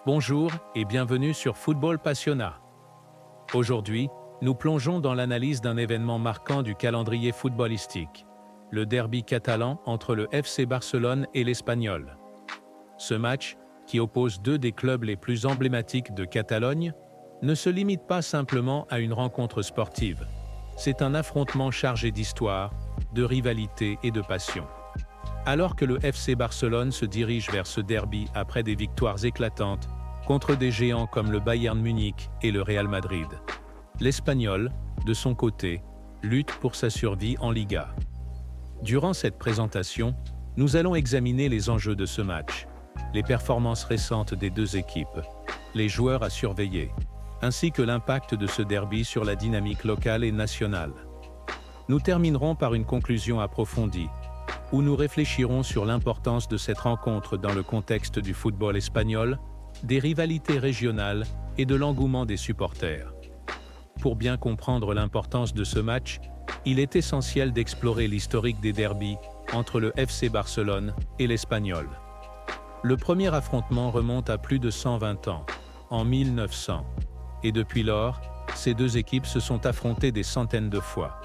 Bonjour et bienvenue sur Football Passionna. Aujourd'hui, nous plongeons dans l'analyse d'un événement marquant du calendrier footballistique, le derby catalan entre le FC Barcelone et l'Espanyol. Ce match, qui oppose deux des clubs les plus emblématiques de Catalogne, ne se limite pas simplement à une rencontre sportive. C'est un affrontement chargé d'histoire, de rivalité et de passion. Alors que le FC Barcelone se dirige vers ce derby après des victoires éclatantes contre des géants comme le Bayern Munich et le Real Madrid, l'Espanyol, de son côté, lutte pour sa survie en Liga. Durant cette présentation, nous allons examiner les enjeux de ce match, les performances récentes des deux équipes, les joueurs à surveiller, ainsi que l'impact de ce derby sur la dynamique locale et nationale. Nous terminerons par une conclusion approfondie, où nous réfléchirons sur l'importance de cette rencontre dans le contexte du football espagnol, des rivalités régionales et de l'engouement des supporters. Pour bien comprendre l'importance de ce match, il est essentiel d'explorer l'historique des derbys entre le FC Barcelone et l'Espanyol. Le premier affrontement remonte à plus de 120 ans, en 1900, et depuis lors, ces deux équipes se sont affrontées des centaines de fois.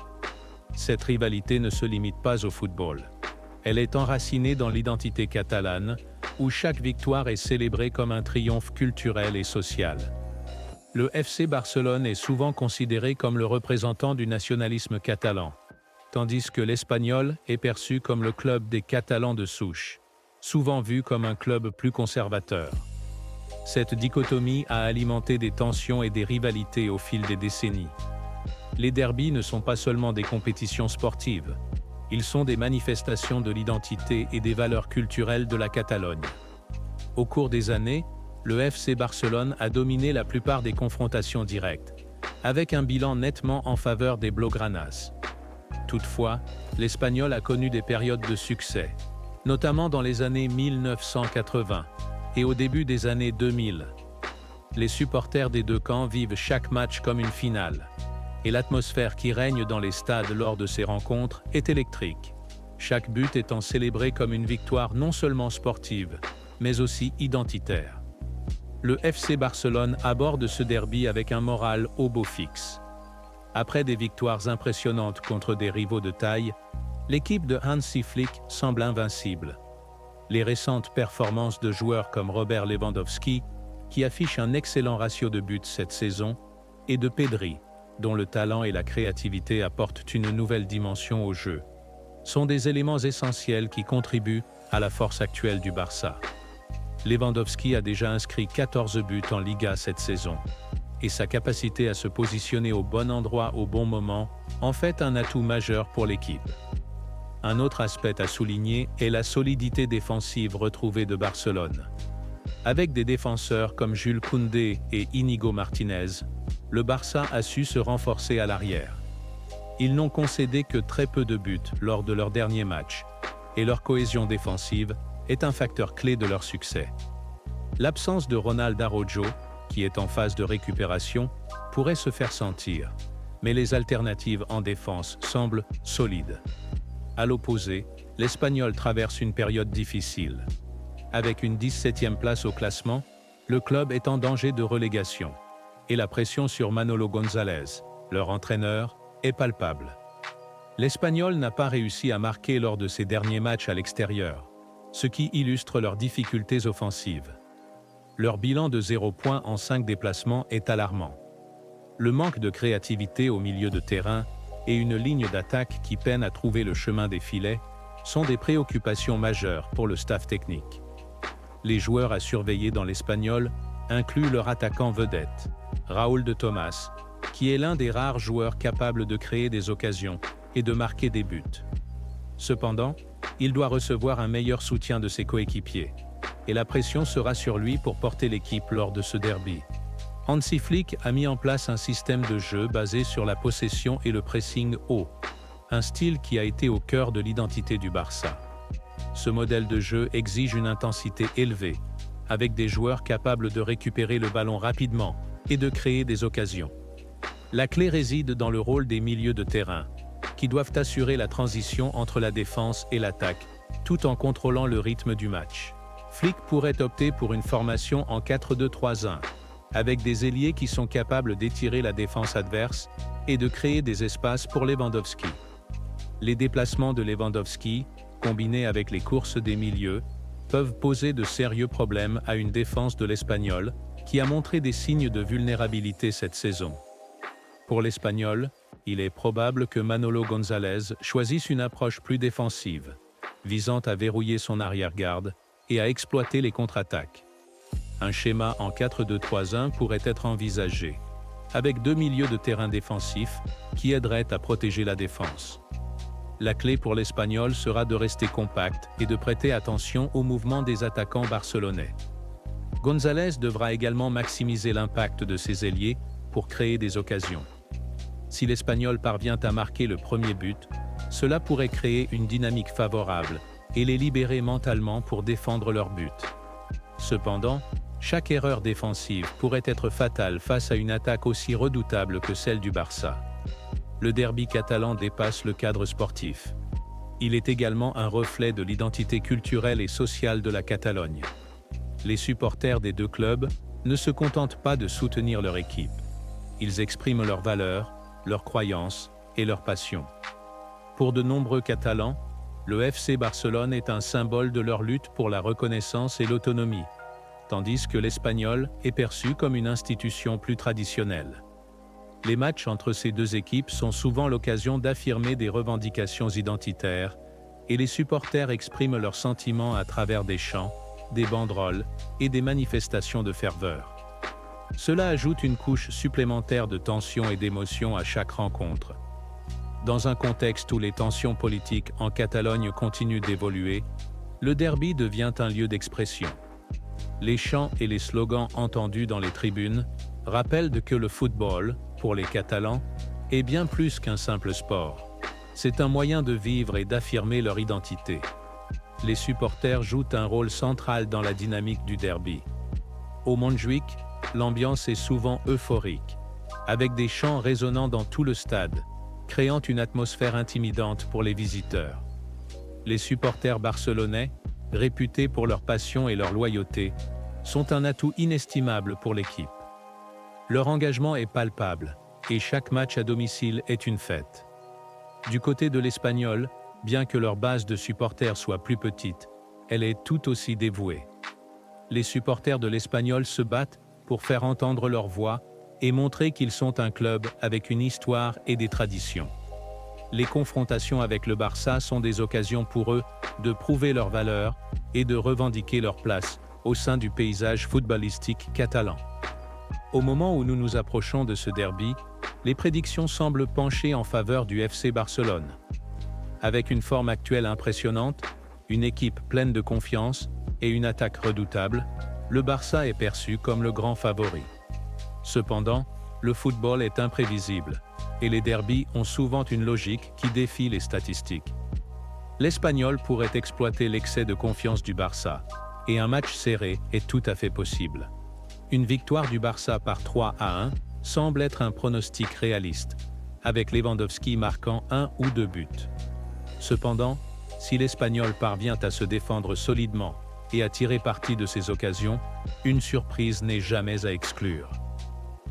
Cette rivalité ne se limite pas au football. Elle est enracinée dans l'identité catalane, où chaque victoire est célébrée comme un triomphe culturel et social. Le FC Barcelone est souvent considéré comme le représentant du nationalisme catalan, tandis que l'Espanyol est perçu comme le club des Catalans de souche, souvent vu comme un club plus conservateur. Cette dichotomie a alimenté des tensions et des rivalités au fil des décennies. Les derbys ne sont pas seulement des compétitions sportives. Ils sont des manifestations de l'identité et des valeurs culturelles de la Catalogne. Au cours des années, le FC Barcelone a dominé la plupart des confrontations directes, avec un bilan nettement en faveur des Blaugranas. Toutefois, l'Espanyol a connu des périodes de succès, notamment dans les années 1980 et au début des années 2000. Les supporters des deux camps vivent chaque match comme une finale. Et l'atmosphère qui règne dans les stades lors de ces rencontres est électrique, chaque but étant célébré comme une victoire non seulement sportive, mais aussi identitaire. Le FC Barcelone aborde ce derby avec un moral au beau fixe. Après des victoires impressionnantes contre des rivaux de taille, l'équipe de Hansi Flick semble invincible. Les récentes performances de joueurs comme Robert Lewandowski, qui affiche un excellent ratio de buts cette saison, et de Pedri, dont le talent et la créativité apportent une nouvelle dimension au jeu, sont des éléments essentiels qui contribuent à la force actuelle du Barça. Lewandowski a déjà inscrit 14 buts en Liga cette saison, et sa capacité à se positionner au bon endroit au bon moment en fait un atout majeur pour l'équipe. Un autre aspect à souligner est la solidité défensive retrouvée de Barcelone. Avec des défenseurs comme Jules Koundé et Íñigo Martínez, le Barça a su se renforcer à l'arrière. Ils n'ont concédé que très peu de buts lors de leur dernier match, et leur cohésion défensive est un facteur clé de leur succès. L'absence de Ronald Araujo, qui est en phase de récupération, pourrait se faire sentir, mais les alternatives en défense semblent solides. À l'opposé, l'Espanyol traverse une période difficile. Avec une 17e place au classement, le club est en danger de relégation. Et la pression sur Manolo González, leur entraîneur, est palpable. L'Espanyol n'a pas réussi à marquer lors de ses derniers matchs à l'extérieur, ce qui illustre leurs difficultés offensives. Leur bilan de 0 points en 5 déplacements est alarmant. Le manque de créativité au milieu de terrain et une ligne d'attaque qui peine à trouver le chemin des filets sont des préoccupations majeures pour le staff technique. Les joueurs à surveiller dans l'Espanyol incluent leur attaquant vedette, Raúl de Tomàs, qui est l'un des rares joueurs capables de créer des occasions et de marquer des buts. Cependant, il doit recevoir un meilleur soutien de ses coéquipiers, et la pression sera sur lui pour porter l'équipe lors de ce derby. Hansi Flick a mis en place un système de jeu basé sur la possession et le pressing haut, un style qui a été au cœur de l'identité du Barça. Ce modèle de jeu exige une intensité élevée, avec des joueurs capables de récupérer le ballon rapidement et de créer des occasions. La clé réside dans le rôle des milieux de terrain, qui doivent assurer la transition entre la défense et l'attaque, tout en contrôlant le rythme du match. Flick pourrait opter pour une formation en 4-2-3-1, avec des ailiers qui sont capables d'étirer la défense adverse et de créer des espaces pour Lewandowski. Les déplacements de Lewandowski, combinés avec les courses des milieux, peuvent poser de sérieux problèmes à une défense de l'Espagnol, qui a montré des signes de vulnérabilité cette saison. Pour l'Espagnol, il est probable que Manolo González choisisse une approche plus défensive, visant à verrouiller son arrière-garde et à exploiter les contre-attaques. Un schéma en 4-2-3-1 pourrait être envisagé, avec 2 milieux de terrain défensifs qui aideraient à protéger la défense. La clé pour l'Espagnol sera de rester compact et de prêter attention aux mouvements des attaquants barcelonais. González devra également maximiser l'impact de ses ailiers pour créer des occasions. Si l'Espagnol parvient à marquer le premier but, cela pourrait créer une dynamique favorable et les libérer mentalement pour défendre leur but. Cependant, chaque erreur défensive pourrait être fatale face à une attaque aussi redoutable que celle du Barça. Le derby catalan dépasse le cadre sportif. Il est également un reflet de l'identité culturelle et sociale de la Catalogne. Les supporters des deux clubs ne se contentent pas de soutenir leur équipe. Ils expriment leurs valeurs, leurs croyances et leurs passions. Pour de nombreux Catalans, le FC Barcelone est un symbole de leur lutte pour la reconnaissance et l'autonomie, tandis que l'Espagnol est perçu comme une institution plus traditionnelle. Les matchs entre ces deux équipes sont souvent l'occasion d'affirmer des revendications identitaires, et les supporters expriment leurs sentiments à travers des chants, des banderoles et des manifestations de ferveur. Cela ajoute une couche supplémentaire de tension et d'émotion à chaque rencontre. Dans un contexte où les tensions politiques en Catalogne continuent d'évoluer, le derby devient un lieu d'expression. Les chants et les slogans entendus dans les tribunes rappellent que le football, pour les Catalans, est bien plus qu'un simple sport. C'est un moyen de vivre et d'affirmer leur identité. Les supporters jouent un rôle central dans la dynamique du derby. Au Montjuïc, l'ambiance est souvent euphorique, avec des chants résonnant dans tout le stade, créant une atmosphère intimidante pour les visiteurs. Les supporters barcelonais, réputés pour leur passion et leur loyauté, sont un atout inestimable pour l'équipe. Leur engagement est palpable, et chaque match à domicile est une fête. Du côté de l'Espagnol, bien que leur base de supporters soit plus petite, elle est tout aussi dévouée. Les supporters de l'Espagnol se battent pour faire entendre leur voix et montrer qu'ils sont un club avec une histoire et des traditions. Les confrontations avec le Barça sont des occasions pour eux de prouver leurs valeurs et de revendiquer leur place au sein du paysage footballistique catalan. Au moment où nous nous approchons de ce derby, les prédictions semblent pencher en faveur du FC Barcelone. Avec une forme actuelle impressionnante, une équipe pleine de confiance et une attaque redoutable, le Barça est perçu comme le grand favori. Cependant, le football est imprévisible, et les derbys ont souvent une logique qui défie les statistiques. L'Espagnol pourrait exploiter l'excès de confiance du Barça, et un match serré est tout à fait possible. Une victoire du Barça par 3-1 semble être un pronostic réaliste, avec Lewandowski marquant 1 ou 2 buts. Cependant, si l'Espagnol parvient à se défendre solidement et à tirer parti de ces occasions, une surprise n'est jamais à exclure.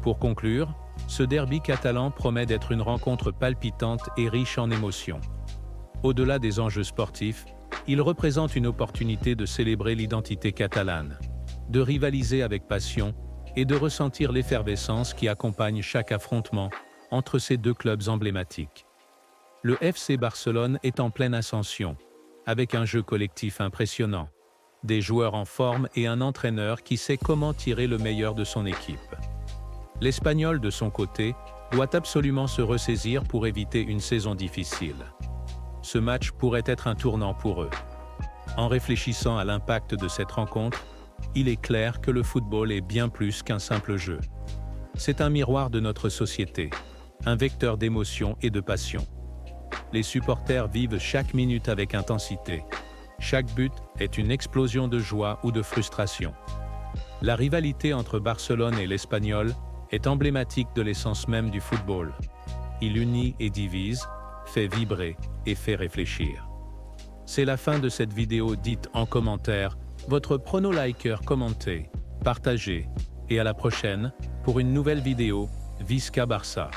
Pour conclure, ce derby catalan promet d'être une rencontre palpitante et riche en émotions. Au-delà des enjeux sportifs, il représente une opportunité de célébrer l'identité catalane, de rivaliser avec passion et de ressentir l'effervescence qui accompagne chaque affrontement entre ces deux clubs emblématiques. Le FC Barcelone est en pleine ascension, avec un jeu collectif impressionnant, des joueurs en forme et un entraîneur qui sait comment tirer le meilleur de son équipe. L'Espagnol, de son côté, doit absolument se ressaisir pour éviter une saison difficile. Ce match pourrait être un tournant pour eux. En réfléchissant à l'impact de cette rencontre, il est clair que le football est bien plus qu'un simple jeu. C'est un miroir de notre société, un vecteur d'émotion et de passion. Les supporters vivent chaque minute avec intensité. Chaque but est une explosion de joie ou de frustration. La rivalité entre Barcelone et l'Espagnol est emblématique de l'essence même du football. Il unit et divise, fait vibrer et fait réfléchir. C'est la fin de cette vidéo. Dites en commentaire votre prono liker, commentez, partagez, et à la prochaine pour une nouvelle vidéo Visca Barça.